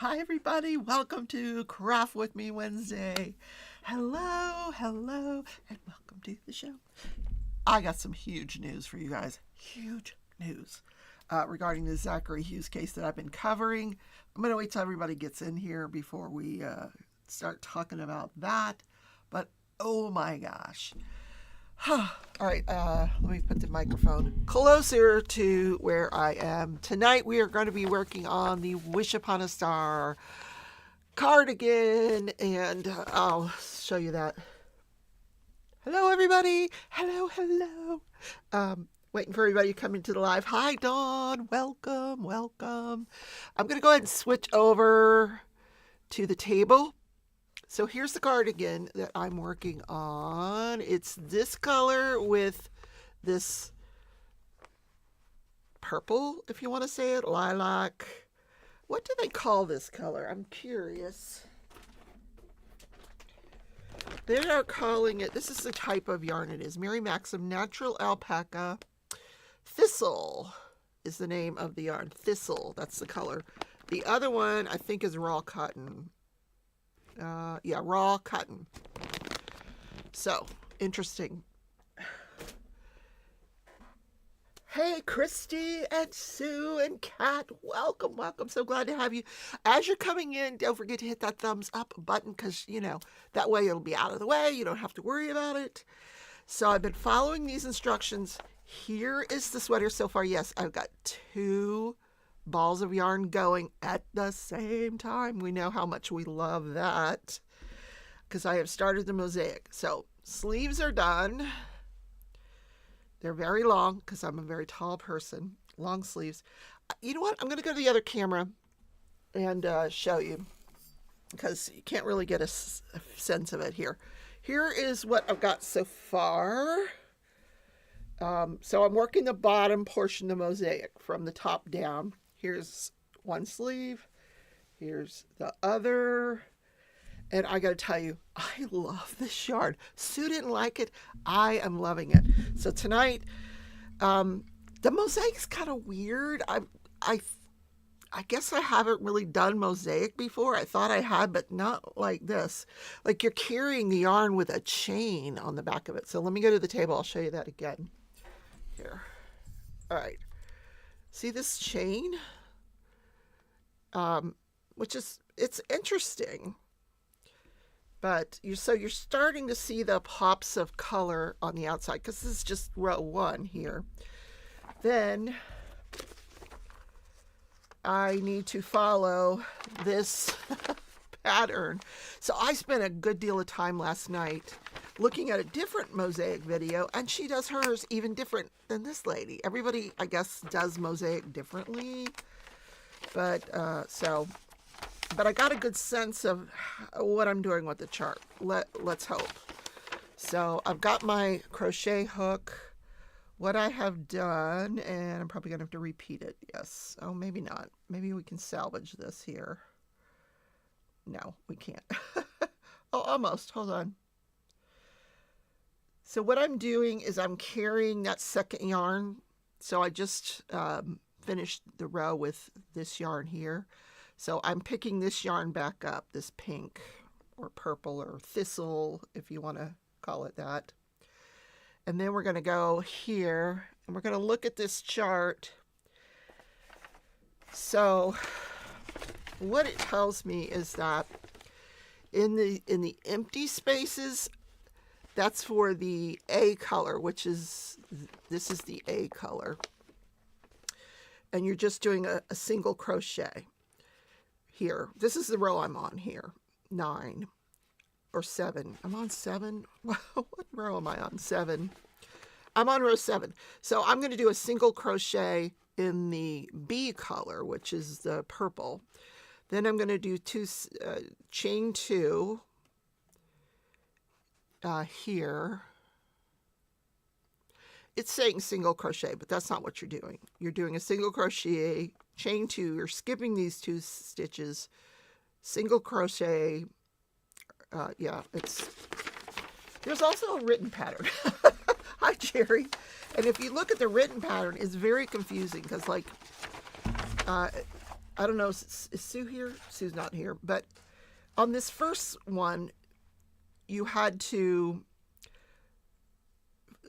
Hi everybody, welcome to Craft With Me Wednesday. Hello, and welcome to the show. I got some huge news for you guys. Huge news regarding the Zachary Hughes case that I've been covering. I'm going to wait till everybody gets in here before we start talking about that. But oh my gosh. All right, let me put the microphone closer to where I am. Tonight we are going to be working on the Wish Upon a Star cardigan, and I'll show you that. Hello, everybody. Hello. Waiting for everybody to come into the live. Hi, Dawn. Welcome. I'm going to go ahead and switch over to the table. So here's the cardigan that I'm working on. It's this color with this purple, if you want to say it, lilac. What do they call this color? I'm curious. They are calling it, this is the type of yarn it is. Mary Maxim Natural Alpaca Thistle is the name of the yarn. Thistle, that's the color. The other one I think is raw cotton. Raw cotton. So, interesting. Hey, Christy and Sue and Kat, welcome. So glad to have you. As you're coming in, don't forget to hit that thumbs up button because, that way it'll be out of the way. You don't have to worry about it. So I've been following these instructions. Here is the sweater so far. Yes, I've got 2 balls of yarn going at the same time. We know how much we love that because I have started the Mosaic. So sleeves are done. They're very long because I'm a very tall person. Long sleeves. You know what? I'm going to go to the other camera and show you because you can't really get a sense of it here. Here is what I've got so far. So I'm working the bottom portion of the Mosaic from the top down. Here's one sleeve. Here's the other. And I got to tell you, I love this yarn. Sue didn't like it. I am loving it. So tonight, the Mosaic's kind of weird. I guess I haven't really done Mosaic before. I thought I had, but not like this. Like you're carrying the yarn with a chain on the back of it. So let me go to the table. I'll show you that again. Here. All right. See this chain? Which is, it's interesting. But you're starting to see the pops of color on the outside because this is just row 1 here. Then I need to follow this pattern. So I spent a good deal of time last night looking at a different Mosaic video, and she does hers even different than this lady. Everybody, I guess, does Mosaic differently. But but I got a good sense of what I'm doing with the chart. Let's hope. So I've got my crochet hook. What I have done, and I'm probably going to have to repeat it. Yes. Oh, maybe not. Maybe we can salvage this here. No, we can't. Oh, almost. Hold on. So what I'm doing is I'm carrying that second yarn. So I just finished the row with this yarn here. So I'm picking this yarn back up, this pink or purple or thistle, if you want to call it that. And then we're going to go here and we're going to look at this chart. So what it tells me is that in the empty spaces, that's for the A color, which is, this is the A color. And you're just doing a single crochet. Here, this is the row I'm on here, 9 or 7. I'm on 7. What row am I on? 7. I'm on row 7. So I'm going to do a single crochet in the B color, which is the purple. Then I'm going to do chain 2 here. It's saying single crochet, but that's not what you're doing. You're doing a single crochet, chain 2, you're skipping these 2 stitches, single crochet. There's also a written pattern. Hi, Jerry. And if you look at the written pattern, it's very confusing because I don't know, is Sue here? Sue's not here. But on this first one, you had to,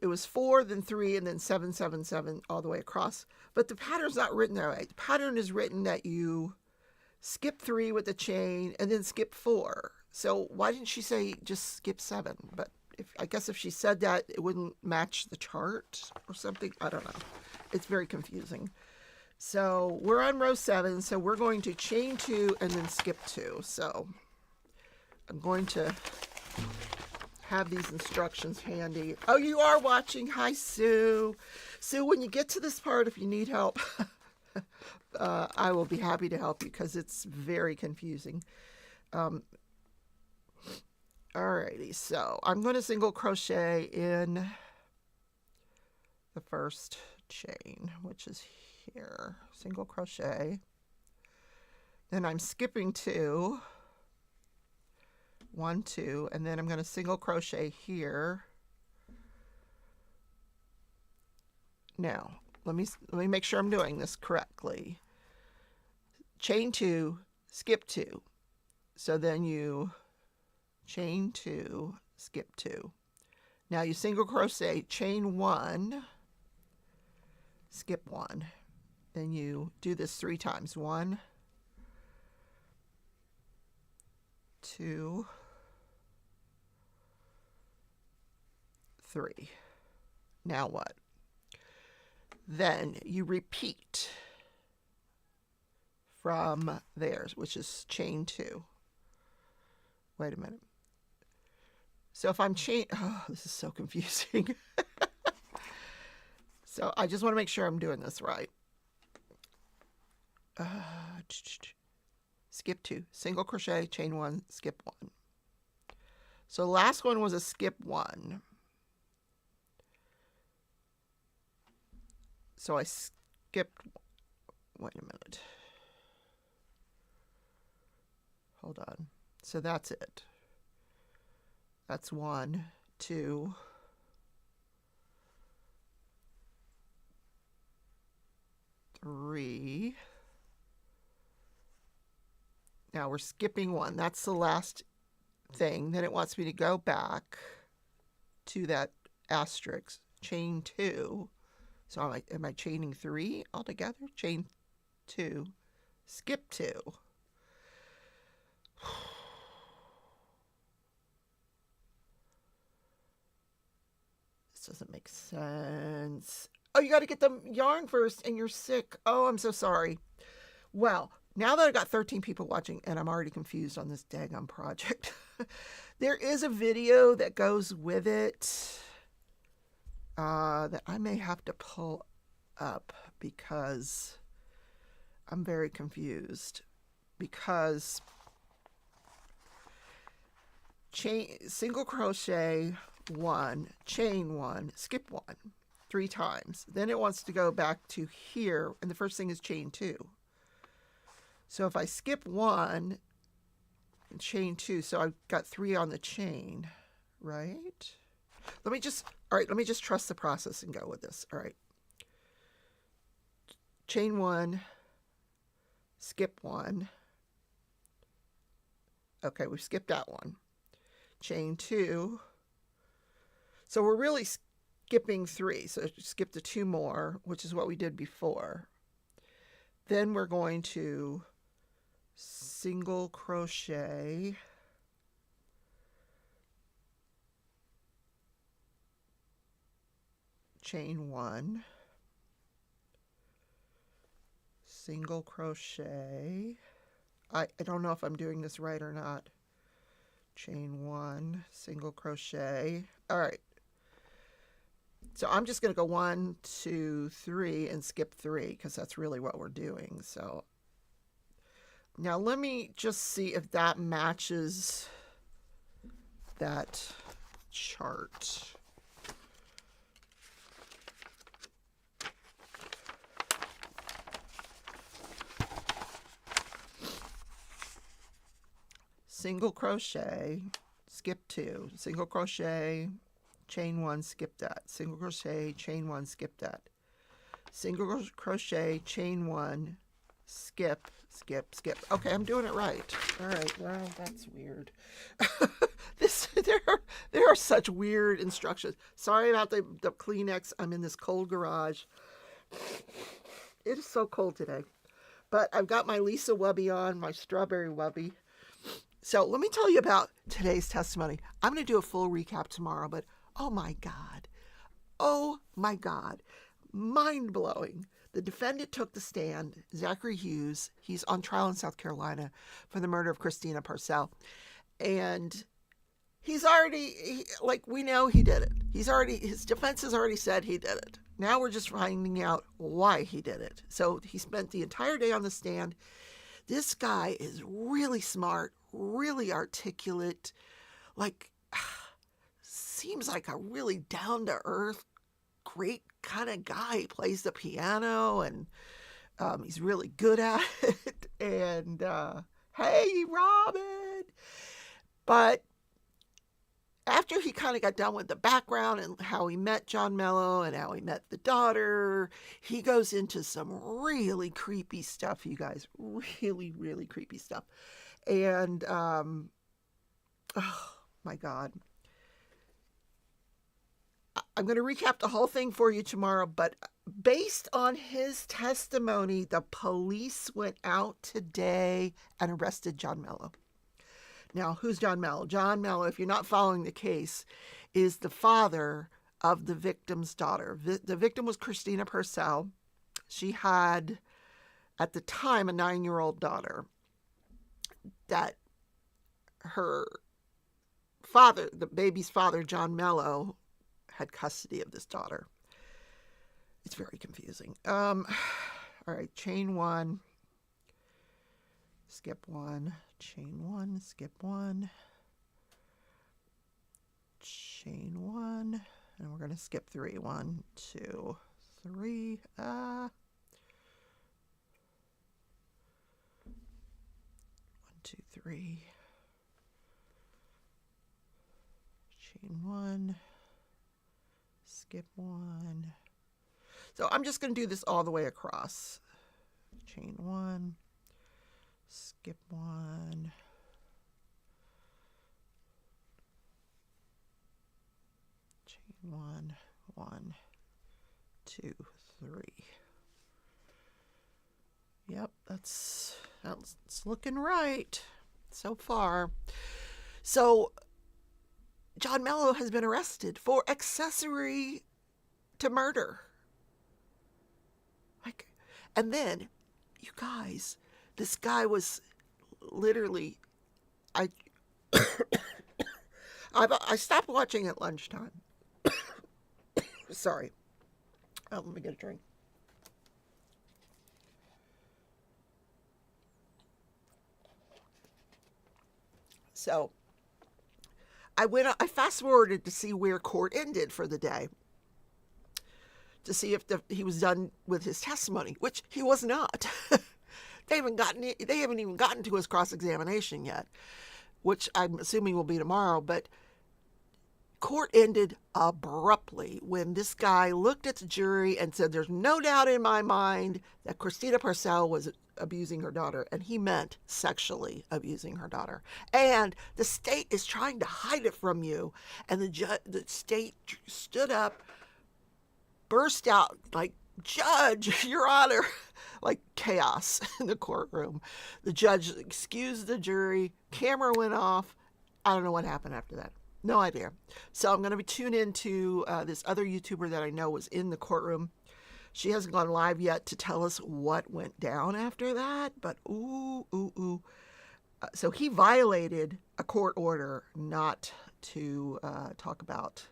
it was 4, then 3, and then 7, 7, 7 all the way across. But the pattern's not written that way. The pattern is written that you skip 3 with the chain and then skip 4. So why didn't she say just skip 7? But I guess if she said that, it wouldn't match the chart or something. I don't know. It's very confusing. So we're on row 7. So we're going to chain 2 and then skip 2. So I'm going to have these instructions handy. Oh, you are watching. Hi, Sue. Sue, when you get to this part, if you need help, I will be happy to help you because it's very confusing. Alrighty, so I'm going to single crochet in the first chain, which is here. Single crochet. Then I'm skipping 2. 1, 2, and then I'm going to single crochet here. Now, let me make sure I'm doing this correctly. Chain 2, skip 2. So then you chain 2, skip 2. Now you single crochet, chain 1, skip 1. Then you do this 3 times. 1, 2, 3. Now what? Then you repeat from there, which is chain 2. Wait a minute. So if I'm oh, this is so confusing. So I just want to make sure I'm doing this right. Skip 2, single crochet, chain 1, skip 1. So last one was a skip 1. So I skipped, wait a minute. Hold on. So that's it. That's 1, 2, 3. Now we're skipping 1. That's the last thing. Then it wants me to go back to that asterisk, chain 2. So am I chaining 3 altogether? Chain 2, skip 2. This doesn't make sense. Oh, you got to get the yarn first, and you're sick. Oh, I'm so sorry. Well, now that I've got 13 people watching, and I'm already confused on this daggone project, there is a video that goes with it that I may have to pull up because I'm very confused. Because single crochet 1, chain 1, skip 1 3 times. Then it wants to go back to here, and the first thing is chain 2. So if I skip 1 and chain 2, so I've got 3 on the chain, right? Let me just trust the process and go with this. All right. Chain 1, skip 1. Okay, we've skipped that one. Chain 2. So we're really skipping 3. So skip the 2 more, which is what we did before. Then we're going to single crochet, chain 1, single crochet. I don't know if I'm doing this right or not. Chain 1, single crochet. All right. So I'm just going to go 1, 2, 3 and skip 3 because that's really what we're doing. So now let me just see if that matches that chart. Single crochet, skip 2, single crochet, chain 1, skip that, single crochet, chain 1, skip that, single crochet, chain 1, skip, skip, skip. Okay, I'm doing it right. All right, well, that's weird. There are such weird instructions. Sorry about the Kleenex. I'm in this cold garage. It is so cold today. But I've got my Lisa Wubby on, my strawberry Wubby. So let me tell you about today's testimony. I'm going to do a full recap tomorrow, but oh my God. Oh my God. Mind blowing. The defendant took the stand, Zachary Hughes. He's on trial in South Carolina for the murder of Christina Parcell. And he's already, we know he did it. His defense has already said he did it. Now we're just finding out why he did it. So he spent the entire day on the stand. This guy is really smart, really articulate, seems like a really down-to-earth, great kind of guy. He plays the piano, and he's really good at it. And, hey, Robin! But after he kind of got done with the background and how he met John Mello and how he met the daughter, he goes into some really creepy stuff, you guys. Really, really creepy stuff. And, oh, my God. I'm going to recap the whole thing for you tomorrow, but based on his testimony, the police went out today and arrested John Mello. Now, who's John Mello? John Mello, if you're not following the case, is the father of the victim's daughter. The victim was Christina Parcell. She had, at the time, a 9-year-old daughter that her father, the baby's father, John Mello, had custody of this daughter. It's very confusing. All right, chain one, skip one, chain one, skip one, chain one, and we're going to skip 3. 1, 2, 3. 1, 2, 3. Chain one. Skip one. So I'm just going to do this all the way across. Chain one. Skip one. Chain one. 1, 2, 3. Yep, that's looking right so far. So John Mello has been arrested for accessory to murder. And then, you guys, this guy was literally, I stopped watching at lunchtime. Sorry. Let me get a drink. So, I fast forwarded to see where court ended for the day, to see if he was done with his testimony, which he was not. They haven't even gotten to his cross-examination yet, which I'm assuming will be tomorrow. But court ended abruptly when this guy looked at the jury and said, "There's no doubt in my mind that Christina Parcell was abusing her daughter," and he meant sexually abusing her daughter. And the state is trying to hide it from you. And the state stood up, burst out like, "Judge, Your Honor," like chaos in the courtroom. The judge excused the jury. Camera went off. I don't know what happened after that. No idea. So I'm going to be tuned into this other YouTuber that I know was in the courtroom. She hasn't gone live yet to tell us what went down after that, but ooh. So he violated a court order not to talk about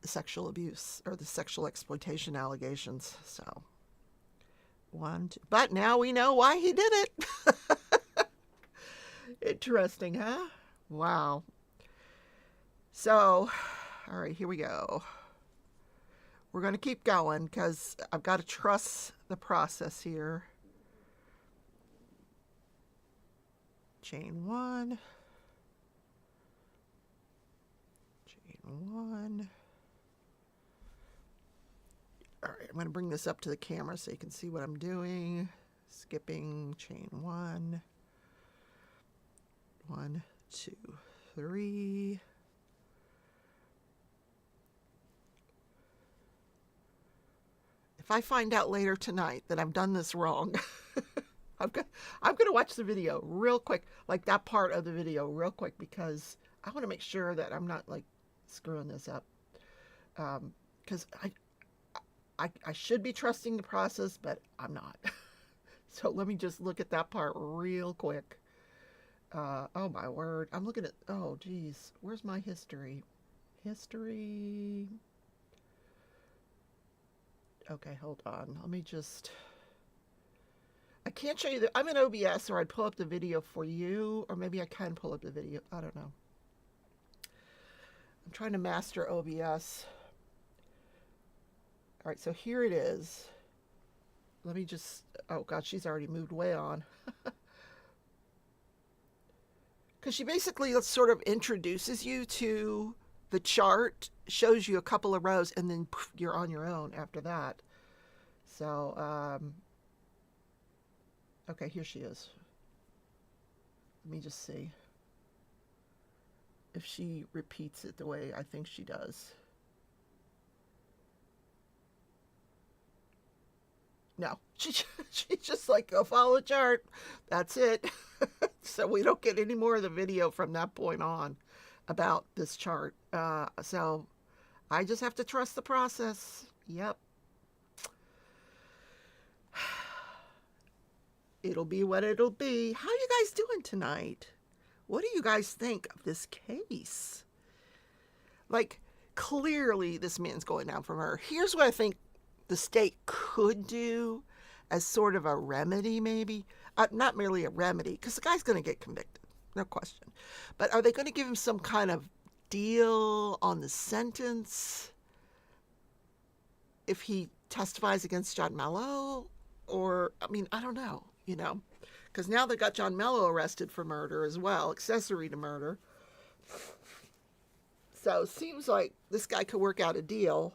the sexual abuse or the sexual exploitation allegations. So, 1, 2. But now we know why he did it. Interesting, huh? Wow. So, all right, here we go. We're going to keep going because I've got to trust the process here. Chain one. Chain one. All right, I'm going to bring this up to the camera so you can see what I'm doing. Skipping chain 1, 1, 2, 3. If I find out later tonight that I've done this wrong, I'm going to watch the video real quick, like that part of the video real quick, because I want to make sure that I'm not like screwing this up. Because I should be trusting the process, but I'm not. So let me just look at that part real quick. Oh my word. I'm looking at, oh geez, where's my history? History. Okay, hold on. Let me just, I can't show you that. I'm in OBS, or I'd pull up the video for you, or maybe I can pull up the video. I don't know. I'm trying to master OBS. All right, so here it is. Let me just, oh God, she's already moved way on. Because she basically sort of introduces you to the chart, shows you a couple of rows, and then poof, you're on your own after that. So, okay, here she is. Let me just see if she repeats it the way I think she does. No, she's just like, go follow the chart. That's it. So we don't get any more of the video from that point on about this chart. So I just have to trust the process. Yep. It'll be what it'll be. How are you guys doing tonight? What do you guys think of this case? Like, clearly this man's going down for murder. Here's what I think the state could do as sort of a remedy, maybe. Not merely a remedy, because the guy's going to get convicted, no question. But are they going to give him some kind of deal on the sentence if he testifies against John Mello? Or, I mean, I don't know, you know. Because now they got John Mello arrested for murder as well, accessory to murder. So it seems like this guy could work out a deal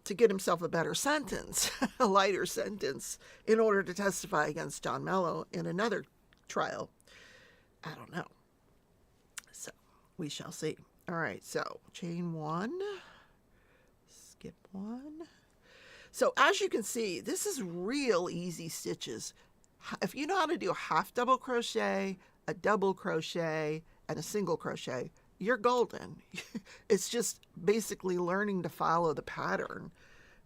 to get himself a better sentence, a lighter sentence, in order to testify against John Mello in another trial. I don't know. So we shall see. All right, so chain 1, skip 1. So as you can see, this is real easy stitches. If you know how to do a half double crochet, a double crochet, and a single crochet, you're golden. It's just basically learning to follow the pattern.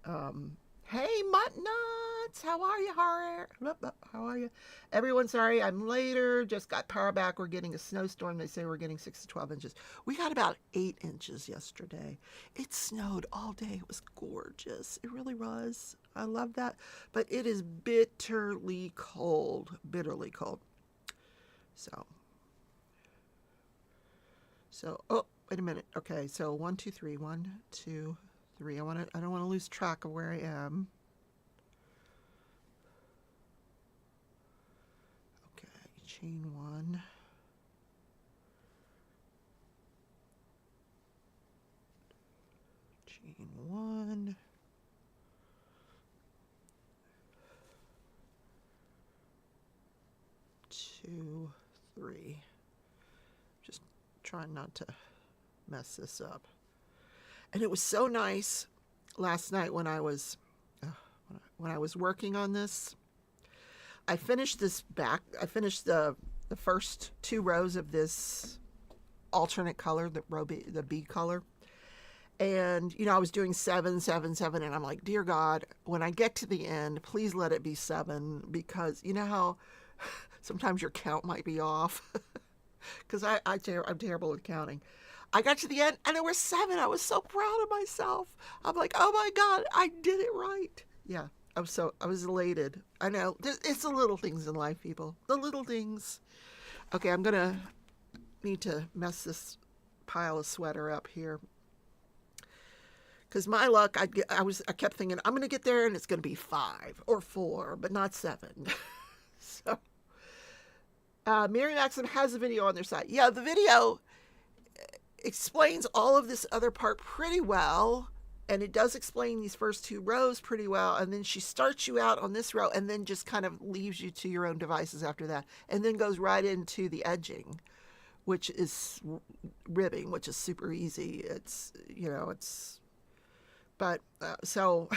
Hey, Mutt Nuts, how are you, How are you? Everyone, sorry, I'm later. Just got power back. We're getting a snowstorm. They say we're getting 6 to 12 inches. We got about 8 inches yesterday. It snowed all day. It was gorgeous. It really was. I love that. But it is bitterly cold. Bitterly cold. So, oh, wait a minute. Okay, so 1, 2, 3. 1, 2, 3. I don't want to lose track of where I am. Okay, chain 1. Chain 1. Two, 3. Just trying not to mess this up. And it was so nice last night when I was working on this. I finished the first 2 rows of this alternate color, the bead color. And, you know, I was doing 7, 7, 7, and I'm like, dear God, when I get to the end, please let it be 7, because you know how sometimes your count might be off. Because I'm terrible at counting. I got to the end, and there were 7. I was so proud of myself. I'm like, oh my God, I did it right. Yeah, I was elated. I know, it's the little things in life, people. The little things. Okay, I'm going to need to mess this pile of sweater up here. Because my luck, I kept thinking, I'm going to get there, and it's going to be 5 or 4, but not 7. So, Mary Maxim has a video on their site. Yeah, the video explains all of this other part pretty well. And it does explain these first two rows pretty well. And then she starts you out on this row and then just kind of leaves you to your own devices after that. And then goes right into the edging, which is ribbing, which is super easy. It's, but so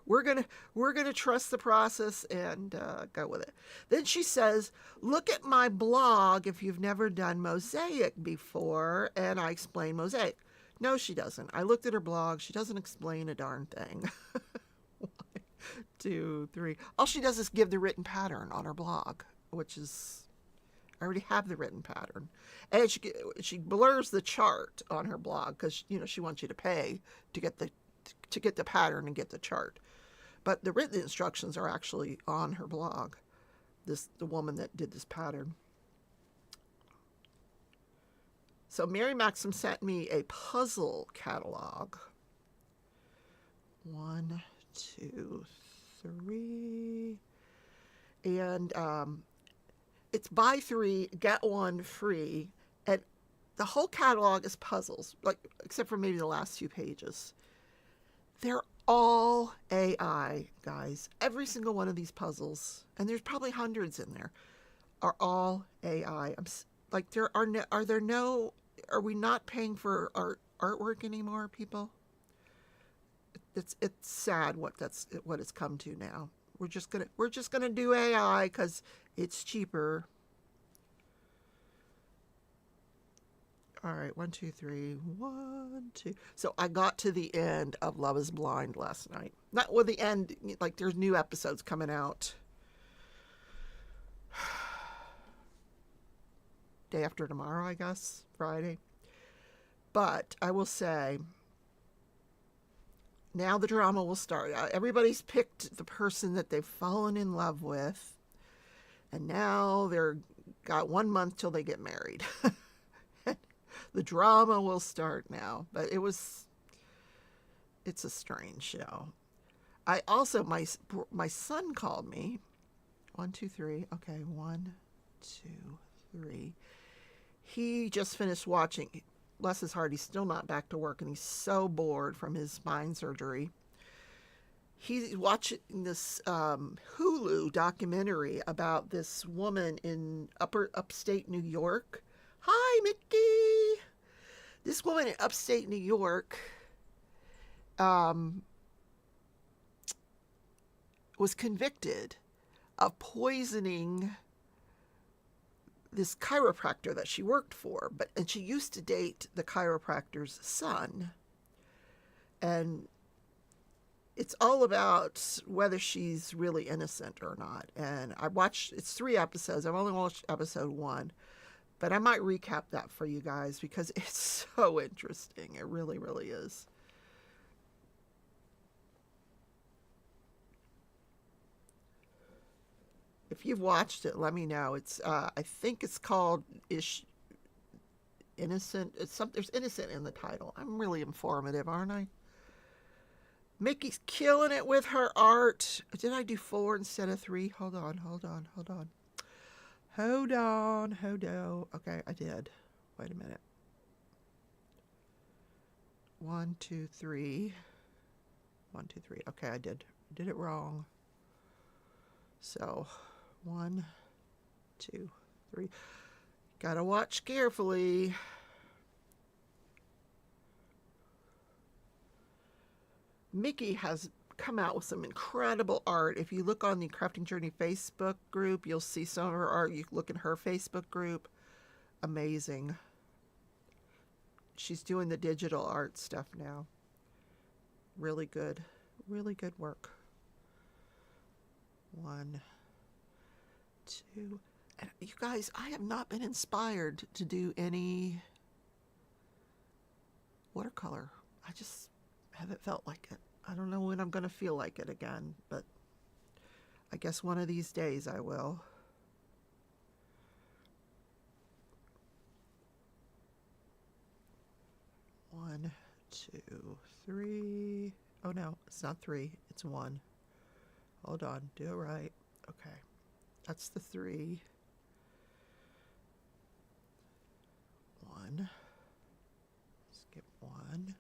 we're gonna trust the process and go with it. Then she says, look at my blog if you've never done Mosaic before. And I explain Mosaic. No, she doesn't. I looked at her blog. She doesn't explain a darn thing. 1, 2, 3. All she does is give the written pattern on her blog, which is, I already have the written pattern. And she blurs the chart on her blog because, she wants you to pay to get the pattern and get the chart. But the written instructions are actually on her blog. The woman that did this pattern. So Mary Maxim sent me a puzzle catalog. 1, 2, 3. And it's buy 3, get 1 free. And the whole catalog is puzzles, except for maybe the last 2 pages. They're all AI, guys. Every single one of these puzzles, and there's probably hundreds in there, are all AI. Are we not paying for artwork anymore, people? It's sad what it's come to now. We're just gonna do AI because it's cheaper. All right, 1, 2, 3, 1, 2. So I got to the end of Love Is Blind last night. Not with the end, there's new episodes coming out. Day after tomorrow, I guess, Friday. But I will say, now the drama will start. Everybody's picked the person that they've fallen in love with, and now they're got 1 month till they get married. The drama will start now, but it's a strange show. I also, my son called me. 1, 2, 3. Okay, 1, 2, 3. He just finished watching. Bless his heart, he's still not back to work, and he's so bored from his spine surgery. He's watching this Hulu documentary about this woman in upstate New York. Hi, Mickey. This woman in upstate New York was convicted of poisoning this chiropractor that she worked for, and she used to date the chiropractor's son. And it's all about whether she's really innocent or not. And it's 3 episodes. I've only watched episode 1, but I might recap that for you guys because it's so interesting. It really, really is. If you've watched it, let me know. It's I think it's called Innocent. There's innocent in the title. I'm really informative, aren't I? Mickey's killing it with her art. Did I do 4 instead of 3? Hold on. Okay, I did. Wait a minute. 1, 2, 3. 1, 2, 3. Okay, I did it wrong. So 1, 2, 3. Gotta watch carefully. Mickey has come out with some incredible art. If you look on the Crafting Journey Facebook group, you'll see some of her art. You can look in her Facebook group. Amazing. She's doing the digital art stuff now. Really good work. 1, 2. And you guys, I have not been inspired to do any watercolor. I just haven't felt like it. I don't know when I'm going to feel like it again, but I guess one of these days I will. One, 2, 3. Oh no, it's not 3. It's 1. Hold on, do it right. Okay, that's the 3. 1. Skip 1.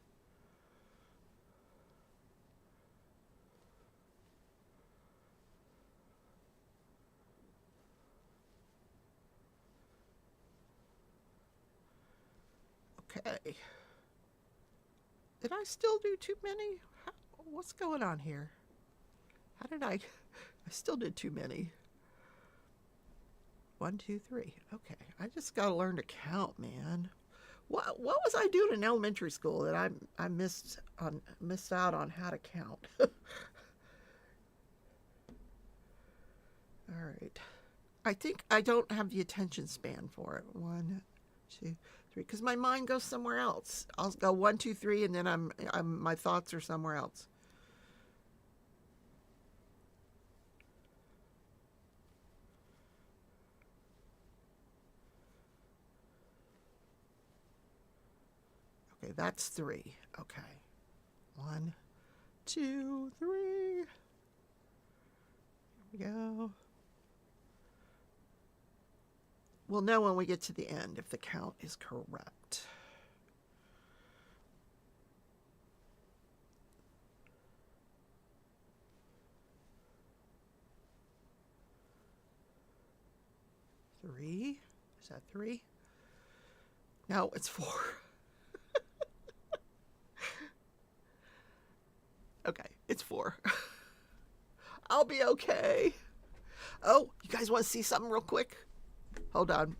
Okay. Did I still do too many? What's going on here? How did I still did too many. 1, 2, 3. Okay. I just got to learn to count, man. What was I doing in elementary school that I missed out on how to count? All right. I think I don't have the attention span for it. 1, 2, 3, because my mind goes somewhere else. I'll go 1, 2, 3, and then my thoughts are somewhere else. Okay, that's 3. Okay. 1, 2, 3. Here we go. We'll know when we get to the end if the count is correct. Three. Is that 3? No, it's 4. Okay, it's 4. I'll be okay. Oh, you guys want to see something real quick? Hold on.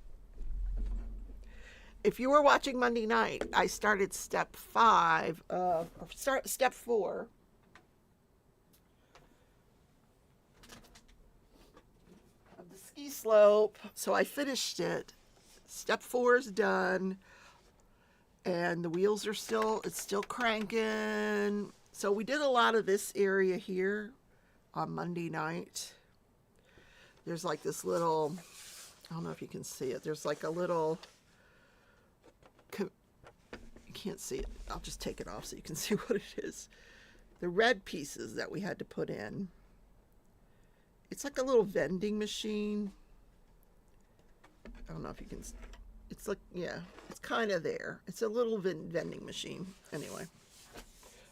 If you were watching Monday night, I started step 4 of the ski slope. So I finished it. Step 4 is done, and the wheels are it's still cranking. So we did a lot of this area here on Monday night. There's like this little, I don't know if you can see it. There's like a little, you can't see it. I'll just take it off so you can see what it is. The red pieces that we had to put in. It's like a little vending machine. I don't know if you can, it's like, yeah, it's kind of there. It's a little vending machine. Anyway.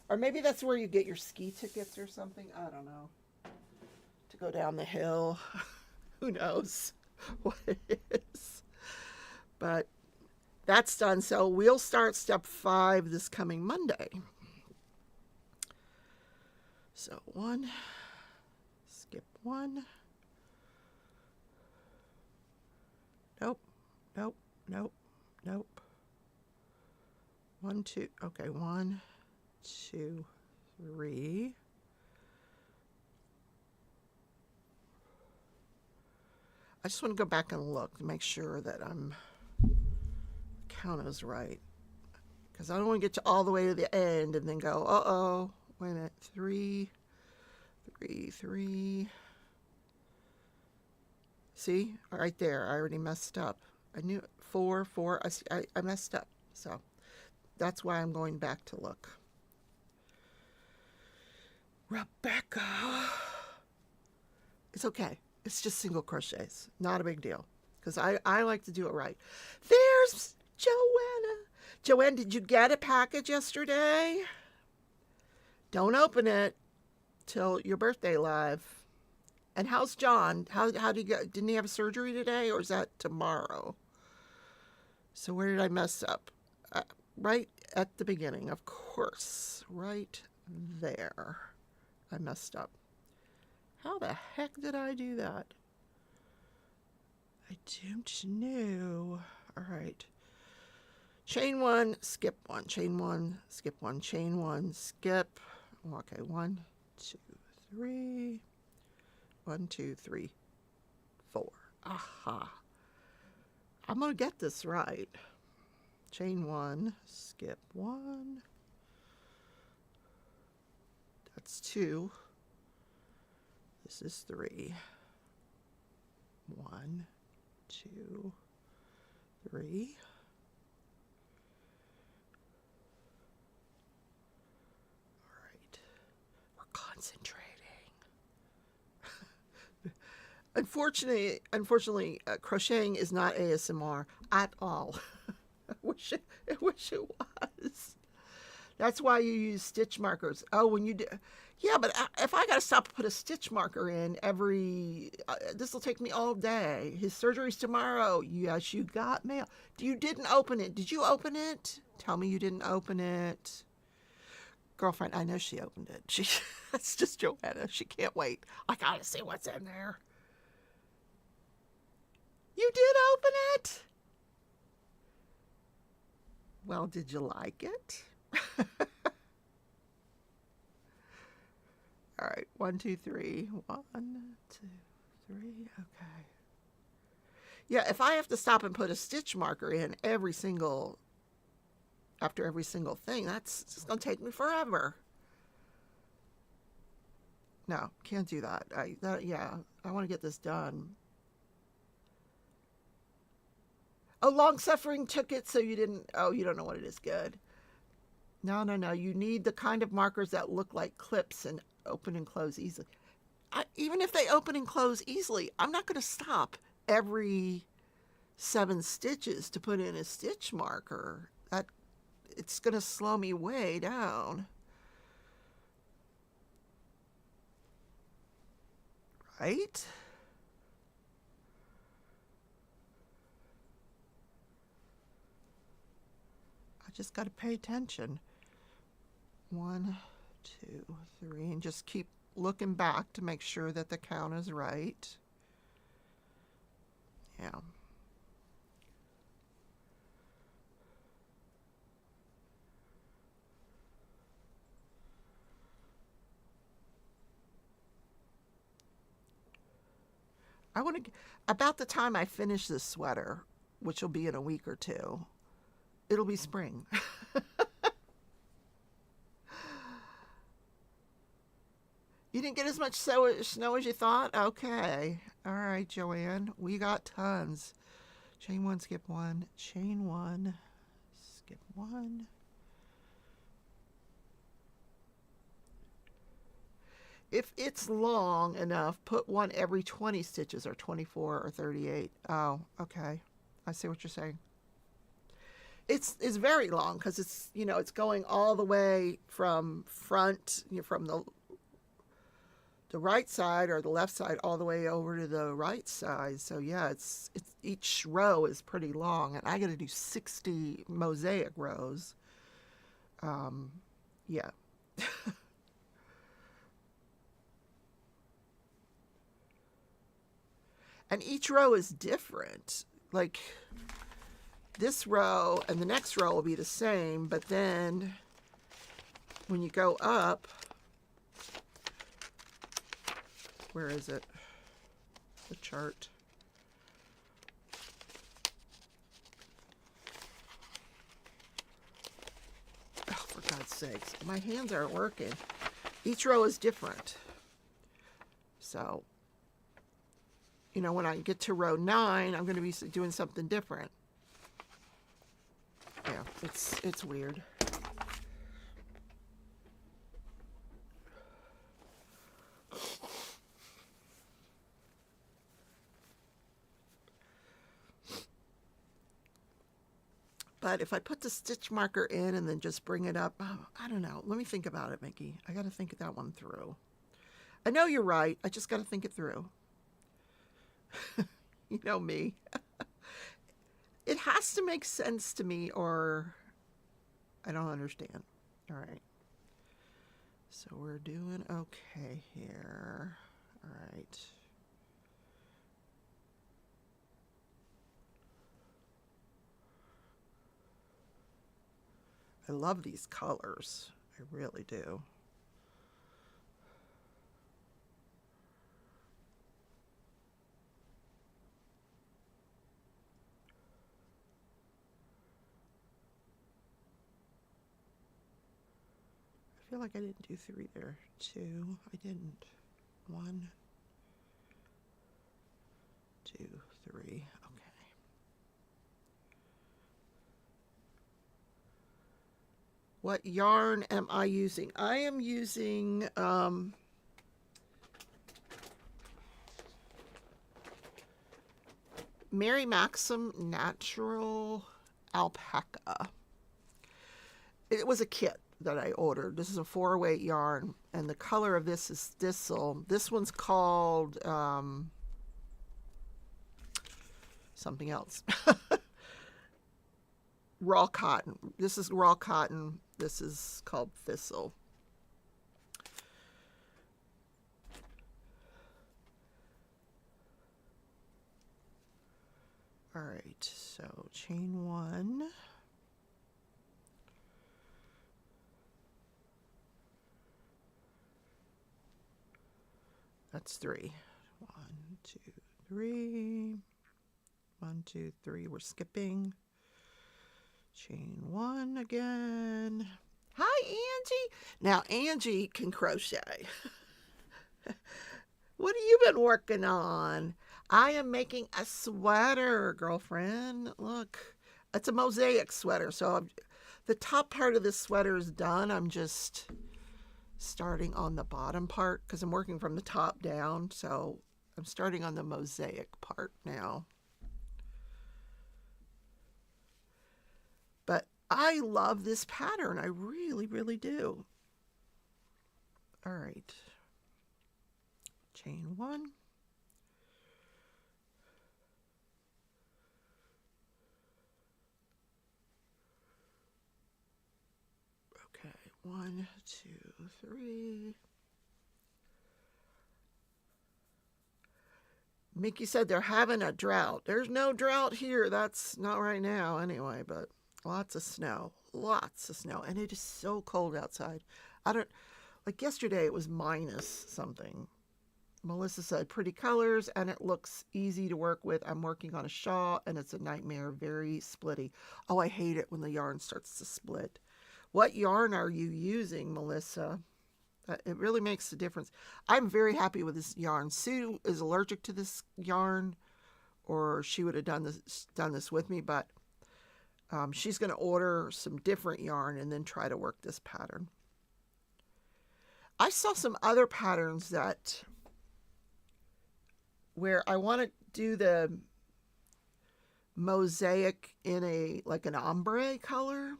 Or maybe that's where you get your ski tickets or something. I don't know. To go down the hill. Who knows what it is. But that's done. So we'll start step 5 this coming Monday. So 1, skip 1. Nope, nope, nope, nope. 1, 2, okay, 1, 2, 3. I just want to go back and look to make sure that count is right, because I don't want to get to all the way to the end and then go, uh-oh, wait a minute, 3, 3, 3. See, right there, I already messed up. I knew 4, 4. I messed up, so that's why I'm going back to look. Rebecca. It's okay. It's just single crochets. Not a big deal. Because I like to do it right. There's Joanna. Joanne, did you get a package yesterday? Don't open it till your birthday live. And how's John? How did he go? Didn't he have surgery today, or is that tomorrow? So where did I mess up? Right at the beginning, of course. Right there. I messed up. How the heck did I do that? I don't know. All right. Chain 1, skip 1. Chain 1, skip 1. Chain 1, skip. Okay, 1, 2, 3. 1, 2, 3, 4. Aha. I'm going to get this right. Chain 1, skip 1. That's 2. This is 3. 1, 2, 3. All right. We're concentrating. Unfortunately, crocheting is not ASMR at all. I wish it was. That's why you use stitch markers. Oh, when you do, yeah, but if I got to stop and put a stitch marker in every, this will take me all day. His surgery's tomorrow. Yes, you got mail. You didn't open it. Did you open it? Tell me you didn't open it. Girlfriend, I know she opened it. That's just Joanna. She can't wait. I got to see what's in there. You did open it? Well, did you like it? All right, 1, 2, 3. 1, 2, 3. Okay. Yeah, if I have to stop and put a stitch marker in after every single thing, that's just gonna take me forever. No, can't do that. I want to get this done. Oh, long suffering took it, so you didn't. Oh, you don't know what it is. Good. No. You need the kind of markers that look like clips and open and close easily. Even if they open and close easily, I'm not going to stop every 7 stitches to put in a stitch marker. It's going to slow me way down. Right? I just got to pay attention. 1, 2, 3, and just keep looking back to make sure that the count is right. Yeah. I want to, about the time I finish this sweater, which will be in a week or 2, it'll be spring. You didn't get as much snow as you thought? Okay. All right, Joanne. We got tons. Chain 1, skip 1. Chain 1, skip 1. If it's long enough, put 1 every 20 stitches or 24 or 38. Oh, okay. I see what you're saying. It's very long because it's going all the way from front, from the right side or the left side all the way over to the right side. So yeah, it's each row is pretty long, and I got to do 60 mosaic rows. Yeah. And each row is different. Like this row and the next row will be the same, but then when you go up, where is it? The chart. Oh, for God's sakes. My hands aren't working. Each row is different. So, when I get to row 9, I'm going to be doing something different. Yeah, it's weird. But if I put the stitch marker in and then just bring it up, I don't know. Let me think about it, Mickey. I got to think that one through. I know you're right. I just got to think it through. You know me. It has to make sense to me or I don't understand. All right. So we're doing okay here. All right. I love these colors. I really do. I feel like I didn't do 3 there. 2, I didn't. 1, 2, 3. Okay. What yarn am I using? I am using Mary Maxim Natural Alpaca. It was a kit. that I ordered. This is a 408 yarn, and the color of this is thistle. This one's called something else. Raw cotton. This is raw cotton. This is called thistle. All right, so chain 1. That's 3. 1, 2, 3. 1, 2, 3. We're skipping. Chain 1 again. Hi, Angie. Now, Angie can crochet. What have you been working on? I am making a sweater, girlfriend. Look, it's a Mosaic sweater. So the top part of this sweater is done. I'm just starting on the bottom part because I'm working from the top down. So I'm starting on the Mosaic part now. But I love this pattern. I really, really do. All right. Chain 1. Okay, 1, 2, 3. Mickey said they're having a drought. There's no drought here. That's not right now anyway, but lots of snow. Lots of snow. And it is so cold outside. Like yesterday it was minus something. Melissa said pretty colors and it looks easy to work with. I'm working on a shawl and it's a nightmare, very splitty. Oh, I hate it when the yarn starts to split. What yarn are you using, Melissa? It really makes a difference. I'm very happy with this yarn. Sue is allergic to this yarn, or she would have done this with me, but she's going to order some different yarn and then try to work this pattern. I saw some other patterns where I want to do the mosaic in like an ombre color.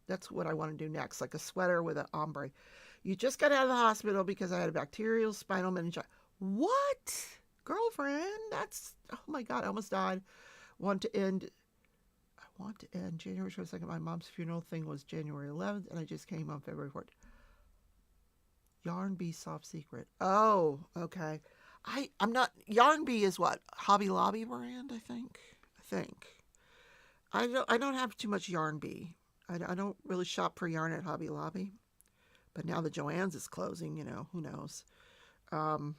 That's what I want to do next, like a sweater with an ombre. You just got out of the hospital because I had a bacterial spinal meningitis. What? Girlfriend? That's, oh my God, I almost died. I want to end January 22nd. My mom's funeral thing was January 11th, and I just came on February 4th. Yarn Bee Soft Secret. Oh, okay. I'm not, Yarn Bee is what? Hobby Lobby brand, I think. I don't have too much Yarn Bee. I don't really shop for yarn at Hobby Lobby. But now the Joann's is closing, you know, who knows. 1,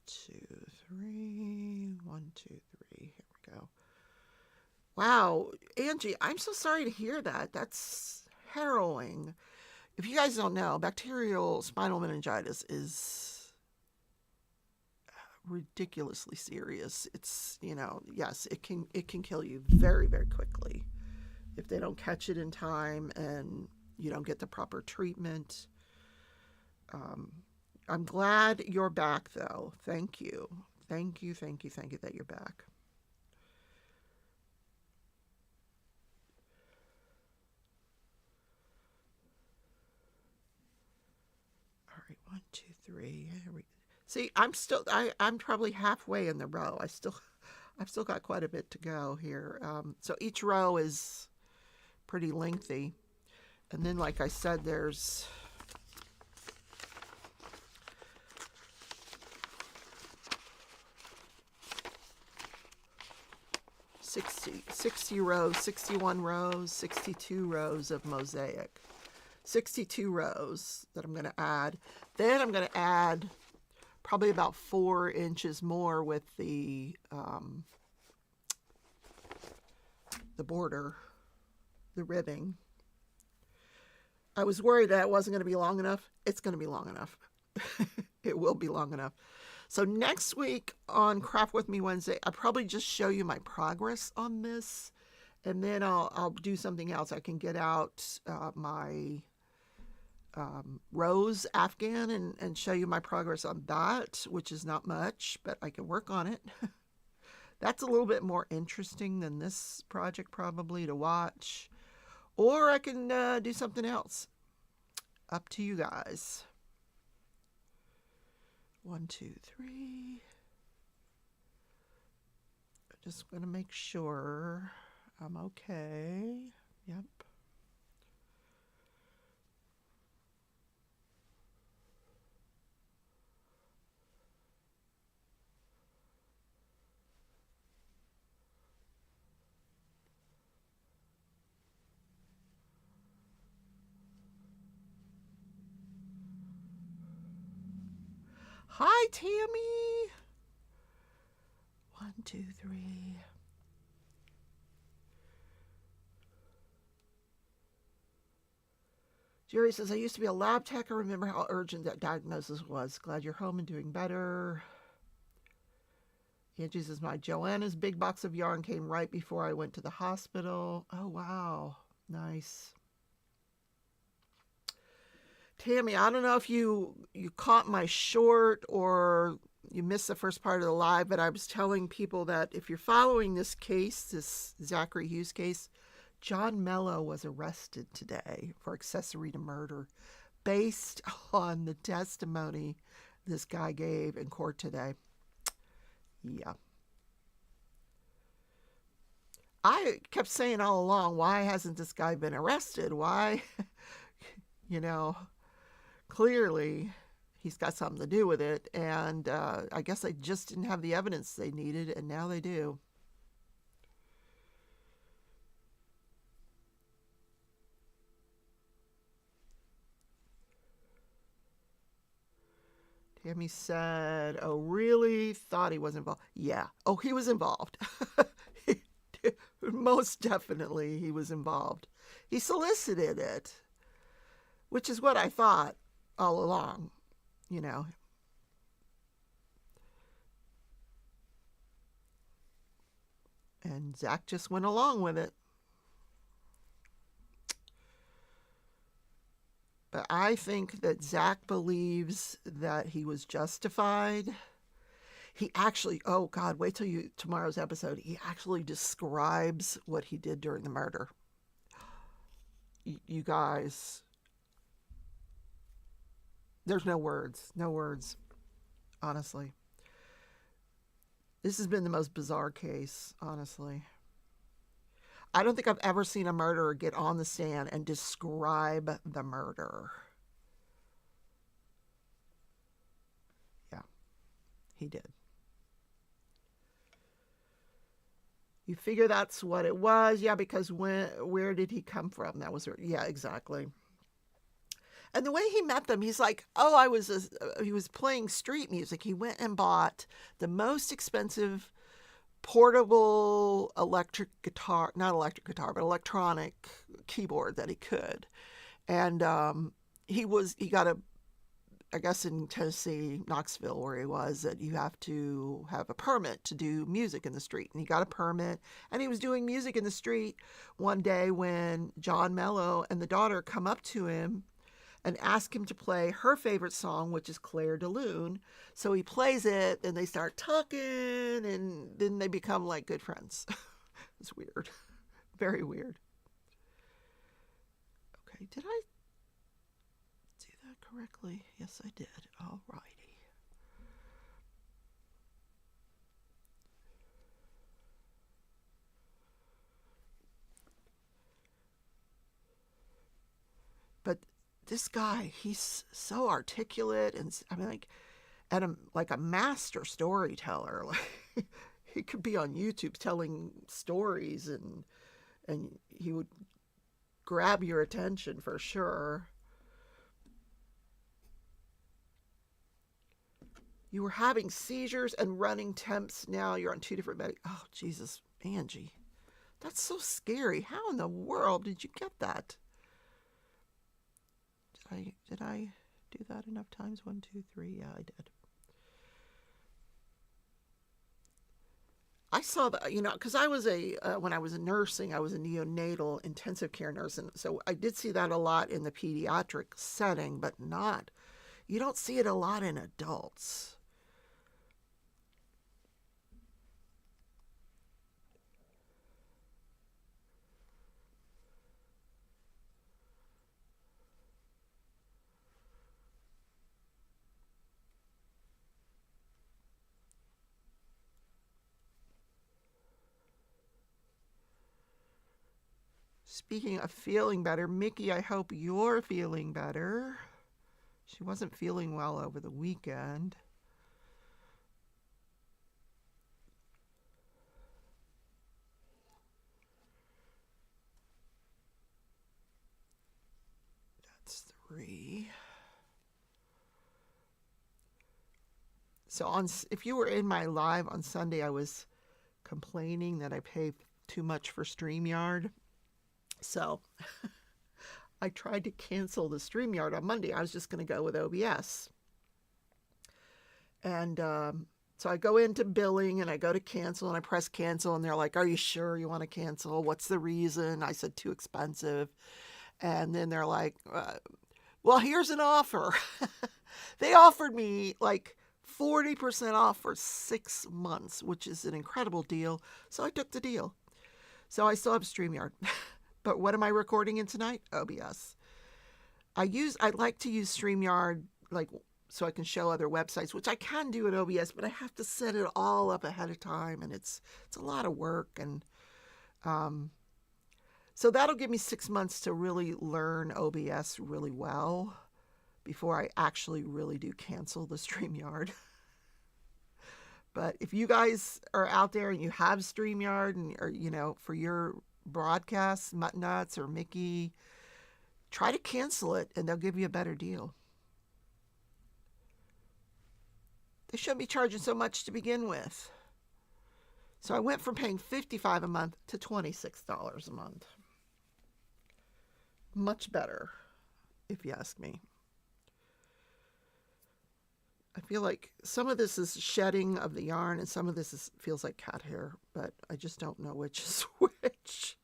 2, 3. 1, 2, 3. Here we go. Wow, Angie, I'm so sorry to hear that. That's harrowing. If you guys don't know, bacterial spinal meningitis is ridiculously serious. It's, you know, yes, it can kill you very, very quickly if they don't catch it in time and you don't get the proper treatment. I'm glad you're back, though. Thank you that you're back. All right, 1, 2, 3. See, I'm probably halfway in the row. I've still got quite a bit to go here. So each row is pretty lengthy. And then, like I said, there's sixty rows, 61 rows, 62 rows of mosaic. 62 rows that I'm going to add. Then I'm going to add probably about 4 inches more with the border, the ribbing. I was worried that it wasn't going to be long enough. It's going to be long enough. It will be long enough. So next week on Craft With Me Wednesday, I'll probably just show you my progress on this. And then I'll do something else. I can get out my rose Afghan and show you my progress on that, which is not much, but I can work on it. That's a little bit more interesting than this project probably to watch. Or I can do something else. Up to you guys. 1, 2, 3. Just going to make sure I'm okay. Yep. Hi, Tammy. 1, 2, 3. Jerry says, I used to be a lab tech. I remember how urgent that diagnosis was. Glad you're home and doing better. Angie says, my Joanna's big box of yarn came right before I went to the hospital. Oh, wow. Nice. Tammy, I don't know if you caught my short or you missed the first part of the live, but I was telling people that if you're following this case, this Zachary Hughes case, John Mello was arrested today for accessory to murder based on the testimony this guy gave in court today. Yeah. I kept saying all along, why hasn't this guy been arrested? Why? Clearly he's got something to do with it. And I guess they just didn't have the evidence they needed, and now they do. Tammy said, oh, really? Thought he was involved. Yeah. Oh, he was involved. Most definitely he was involved. He solicited it, which is what I thought all along, And Zach just went along with it. But I think that Zach believes that he was justified. He actually, oh God, wait till tomorrow's episode. He actually describes what he did during the murder. You guys, there's no words, honestly. This has been the most bizarre case, honestly. I don't think I've ever seen a murderer get on the stand and describe the murder. Yeah, he did. You figure that's what it was? Yeah, because where did he come from? That was, yeah, exactly. And the way he met them, he's like, oh, he was playing street music. He went and bought the most expensive portable electronic keyboard that he could. And he got I guess in Tennessee, Knoxville, where he was, that you have to have a permit to do music in the street. And he got a permit, and he was doing music in the street one day when John Mello and the daughter come up to him and ask him to play her favorite song, which is Claire de Lune. So he plays it, and they start talking, and then they become like good friends. It's weird. Very weird. Okay, did I do that correctly? Yes, I did. All righty. But this guy, he's so articulate, and like a master storyteller. Like he could be on YouTube telling stories, and he would grab your attention for sure. You were having seizures and running temps. Now you're on 2 different Oh, Jesus, Angie. That's so scary. How in the world did you get that? Did I do that enough times? 1, 2, 3. Yeah, I did. I saw that, because I was when I was nursing, I was a neonatal intensive care nurse. And so I did see that a lot in the pediatric setting, but you don't see it a lot in adults. Speaking of feeling better, Mickey, I hope you're feeling better. She wasn't feeling well over the weekend. That's 3. So if you were in my live on Sunday, I was complaining that I pay too much for StreamYard. So I tried to cancel the StreamYard on Monday. I was just going to go with OBS. And so I go into billing and I go to cancel and I press cancel and they're like, are you sure you want to cancel? What's the reason? I said, too expensive. And then they're like, well, here's an offer. They offered me like 40% off for 6 months, which is an incredible deal. So I took the deal. So I still have StreamYard. But what am I recording in tonight? OBS. I like to use StreamYard like so I can show other websites, which I can do in OBS, but I have to set it all up ahead of time, and it's a lot of work. And so that'll give me 6 months to really learn OBS really well before I actually really do cancel the StreamYard. But if you guys are out there and you have StreamYard and or for your broadcasts, Mutt Nuts or Mickey, try to cancel it and they'll give you a better deal. They shouldn't be charging so much to begin with. So I went from paying $55 a month to $26 a month. Much better, if you ask me. I feel like some of this is shedding of the yarn and some of this feels like cat hair, but I just don't know which is which.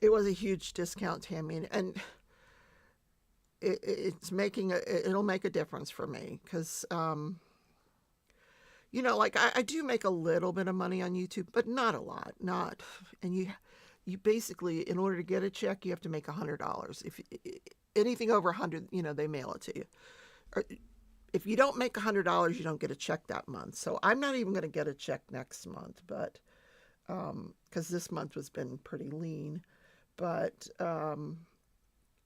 It was a huge discount, Tammy, and it'll make a difference for me because, like I do make a little bit of money on YouTube, but not a lot, and you basically, in order to get a check, you have to make $100. If anything over 100, they mail it to you. Or, if you don't make $100, you don't get a check that month. So I'm not even going to get a check next month, but because this month has been pretty lean. But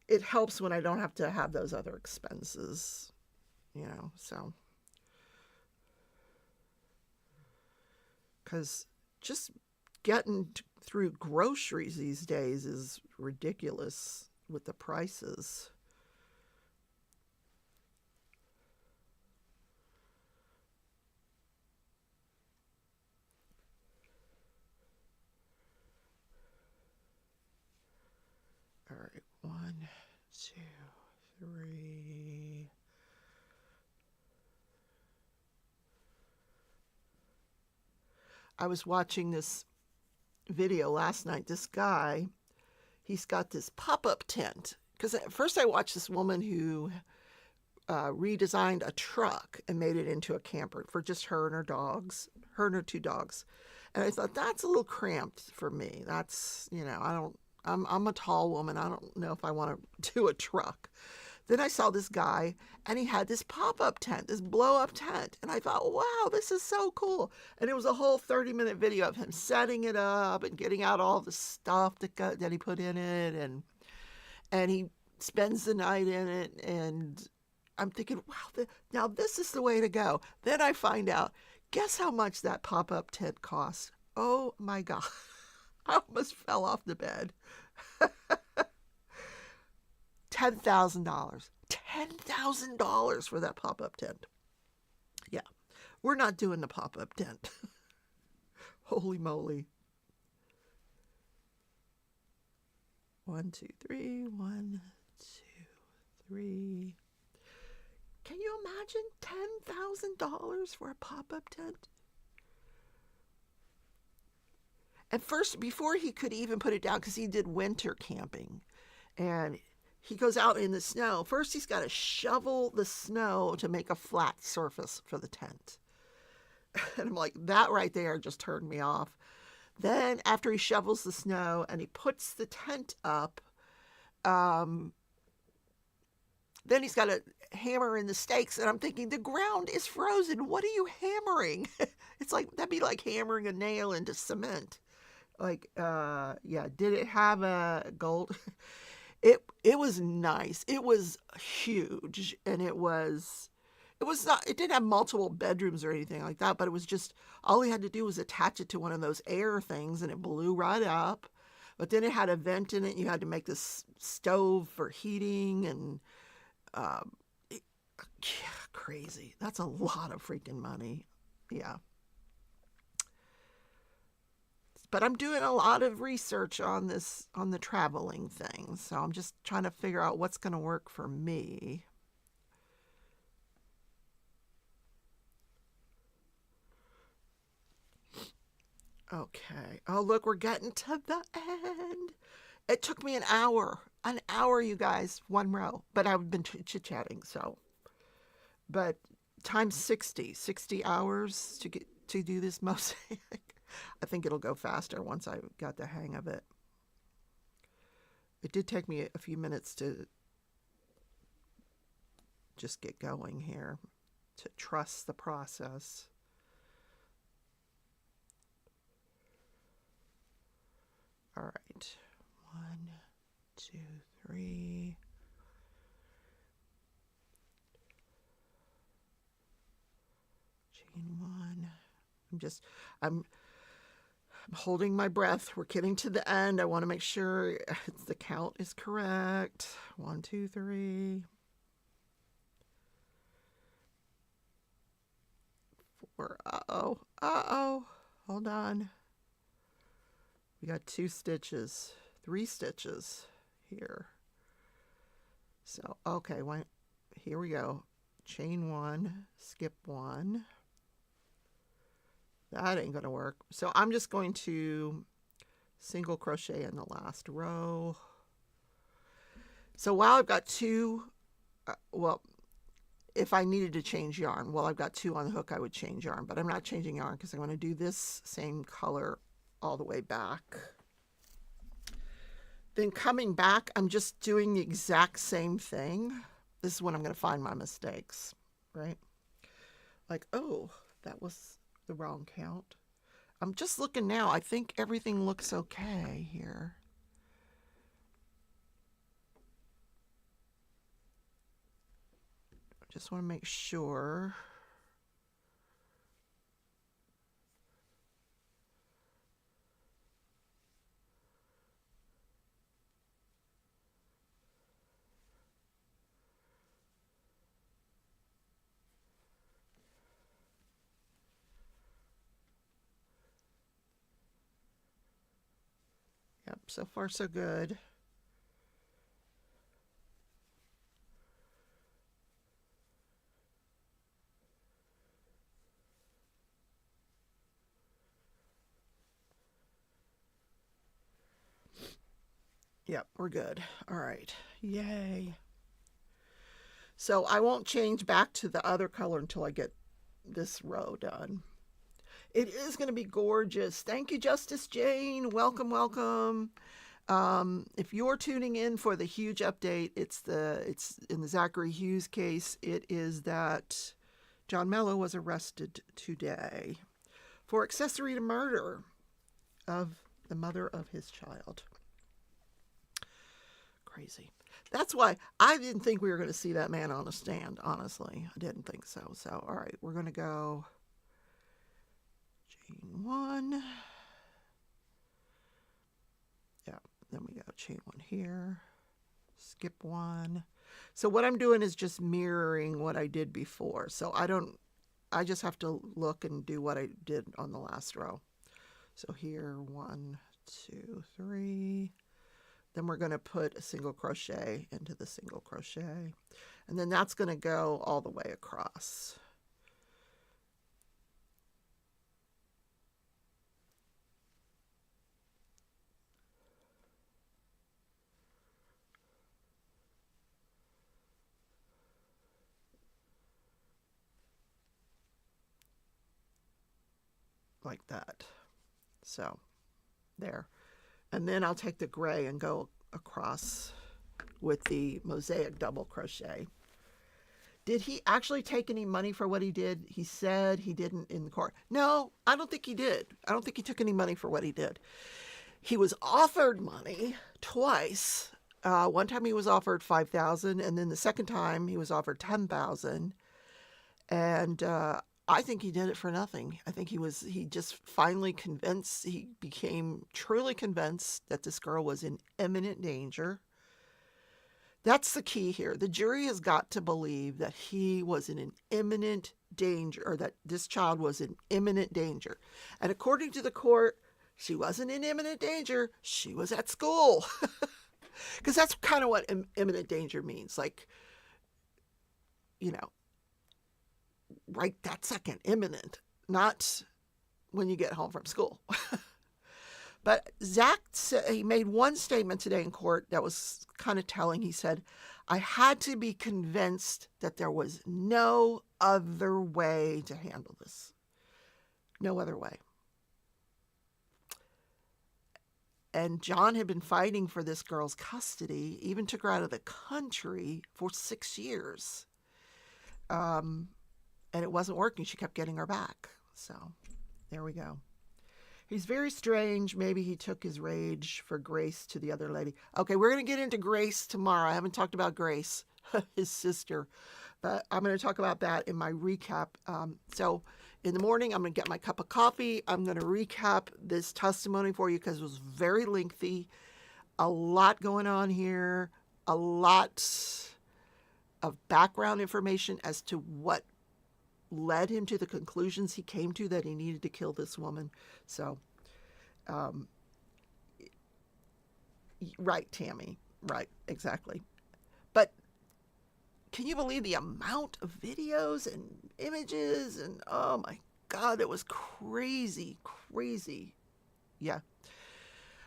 it helps when I don't have to have those other expenses, so. Because just getting through groceries these days is ridiculous with the prices. All right, 1, 2, 3. I was watching this video last night. This guy, he's got this pop-up tent. Because at first I watched this woman who redesigned a truck and made it into a camper for just her and her dogs, her and her 2 dogs. And I thought, that's a little cramped for me. That's, I'm a tall woman. I don't know if I want to do a truck. Then I saw this guy, and he had this pop-up tent, this blow-up tent. And I thought, wow, this is so cool. And it was a whole 30-minute video of him setting it up and getting out all the stuff that he put in it. And he spends the night in it. And I'm thinking, wow, now this is the way to go. Then I find out, guess how much that pop-up tent cost? Oh, my God. I almost fell off the bed. $10,000. $10,000 for that pop-up tent. Yeah, we're not doing the pop-up tent. Holy moly. 1, 2, 3. 1, 2, 3. Can you imagine $10,000 for a pop-up tent? At first, before he could even put it down, because he did winter camping, and he goes out in the snow. First, he's got to shovel the snow to make a flat surface for the tent. And I'm like, that right there just turned me off. Then after he shovels the snow and he puts the tent up, um, then he's got to hammer in the stakes. And I'm thinking, the ground is frozen. What are you hammering? It's like, that'd be like hammering a nail into cement. Like, yeah, did it have a gold? It was nice. It was huge, and it didn't have multiple bedrooms or anything like that, but it was just, all he had to do was attach it to one of those air things and it blew right up. But then it had a vent in it. You had to make this stove for heating, and um, it, yeah, crazy. That's a lot of freaking money. Yeah. But I'm doing a lot of research on the traveling thing. So I'm just trying to figure out what's going to work for me. Okay. Oh, look, we're getting to the end. It took me an hour, you guys, one row. But I've been chit-chatting, so. But times 60 hours to do this mosaic. I think it'll go faster once I got the hang of it. It did take me a few minutes to just get going here, to trust the process. All right, 1, 2, 3. Chain 1. I'm holding my breath. We're getting to the end. I want to make sure the count is correct. 1, 2, 3. 4. Uh-oh. Hold on. We got 2 stitches, 3 stitches here. So, okay, here we go. Chain 1, skip 1. That ain't gonna work. So I'm just going to single crochet in the last row. So while I've got 2, well, if I needed to change yarn, while I've got 2 on the hook, I would change yarn, but I'm not changing yarn because I want to do this same color all the way back. Then coming back, I'm just doing the exact same thing. This is when I'm going to find my mistakes, right? Like, oh, that was the wrong count. I'm just looking now. I think everything looks okay here. I just want to make sure. Yep, so far so good. Yep, we're good. All right, yay. So I won't change back to the other color until I get this row done. It is going to be gorgeous. Thank you, Justice Jane. Welcome, welcome. If you're tuning in for the huge update, it's in the Zachary Hughes case. It is that John Mello was arrested today for accessory to murder of the mother of his child. Crazy. That's why I didn't think we were going to see that man on a stand, honestly. I didn't think so. So, all right, we're going to go chain 1. Yeah, then we go chain 1 here, skip 1. So what I'm doing is just mirroring what I did before. So I just have to look and do what I did on the last row. So here, 1, 2, 3. Then we're going to put a single crochet into the single crochet. And then that's going to go all the way across. like that. So there. And then I'll take the gray and go across with the Mosaic double crochet. Did he actually take any money for what he did? He said he didn't in the court. No, I don't think he did. I don't think he took any money for what he did. He was offered money twice. One time he was offered $5,000, and then the second time he was offered $10,000. And I think he did it for nothing. I think he just finally convinced, he became truly convinced that this girl was in imminent danger. That's the key here. The jury has got to believe that he was in an imminent danger, or that this child was in imminent danger. And according to the court, she wasn't in imminent danger. She was at school. Because that's kind of what imminent danger means. Like, you know, right that second, imminent, not when you get home from school. But Zach said, he made one statement today in court that was kind of telling. He said, I had to be convinced that there was no other way to handle this. No other way. And John had been fighting for this girl's custody, even took her out of the country for 6 years. And it wasn't working. She kept getting her back. So there we go. He's very strange. Maybe he took his rage for Grace to the other lady. Okay, we're going to get into Grace tomorrow. I haven't talked about Grace, his sister, but I'm going to talk about that in my recap. So in the morning, I'm going to get my cup of coffee. I'm going to recap this testimony for you because it was very lengthy. A lot going on here. A lot of background information as to what led him to the conclusions he came to that he needed to kill this woman. So, right, Tammy. Right, exactly. But can you believe the amount of videos and images? And oh my God, it was crazy, crazy. Yeah.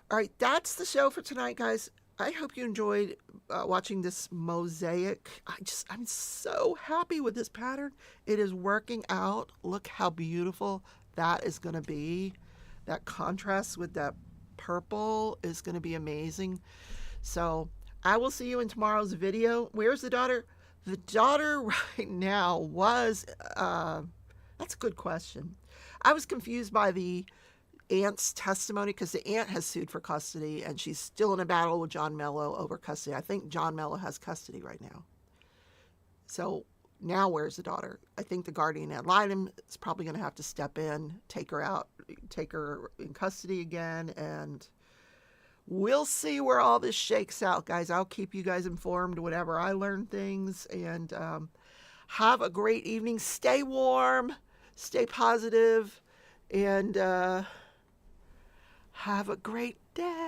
All right, that's the show for tonight, guys. I hope you enjoyed watching this mosaic. I'm so happy with this pattern. It is working out. Look how beautiful that is going to be. That contrast with that purple is going to be amazing. So I will see you in tomorrow's video. Where's the daughter? The daughter right now was, that's a good question. I was confused by the aunt's testimony because the aunt has sued for custody and she's still in a battle with John Mello over custody. I think John Mello has custody right now. So now where's the daughter? I think the guardian ad litem is probably going to have to step in, take her out, take her in custody again, and we'll see where all this shakes out, guys. I'll keep you guys informed whenever I learn things, and have a great evening. Stay warm, stay positive, and have a great day.